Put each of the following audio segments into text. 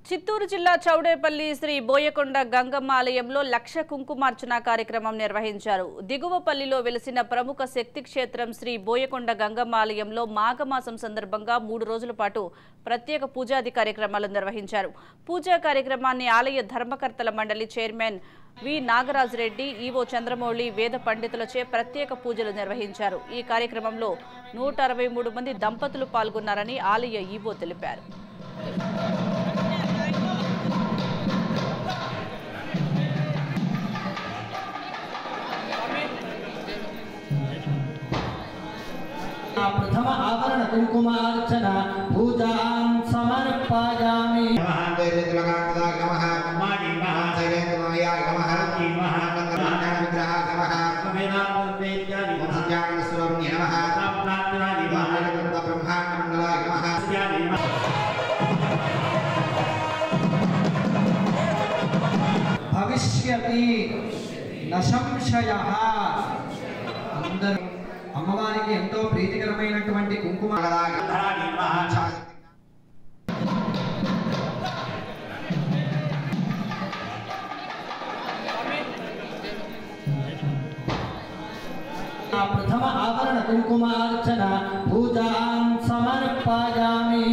చిత్తూరు జిల్లా చౌడేపల్లి శ్రీ బోయకొండ గంగమ్మ ఆలయంలో లక్ష కుంకుమార్చన కార్యక్రమం నిర్వహించారు. దిగువపల్లిలో వెలిసిన ప్రముఖ శక్తి క్షేత్రం శ్రీ బోయకొండ గంగమ్మ ఆలయంలో మాఘమాసం సందర్భంగా 3 రోజుల పాటు ప్రత్యేక పూజాది కార్యక్రమాలు నిర్వహించారు. పూజా కార్యక్రమాన్ని ఆలయ ధర్మకర్తల మండలి చైర్మన్ వి నాగరాజరెడ్డి, ఈవో చంద్రమౌళి, వేద పండితులచే ప్రత్యేక పూజలు నిర్వహించారు. ఈ కార్యక్రమంలో 163 మంది దంపతులు పాల్గొన్నారని ఆలయ ఈవో తెలిపారు. प्रथम आवरण कुंकुमार्चन पूजां समर्पयामि। भविष्यति न संशयः। अंदर అమ్మవారికి ఎంతో ప్రీతికరమైనటువంటి కుంకుమ ప్రథమ ఆవరణ కుంకుమార్చన పూజాం సమర్పయామి।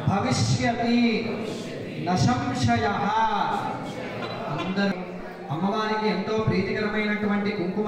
భవిష్యతి న సంశయః। అందరూ అమ్మవారికి ఎంతో ప్రీతికరమైనటువంటి కుంకుమ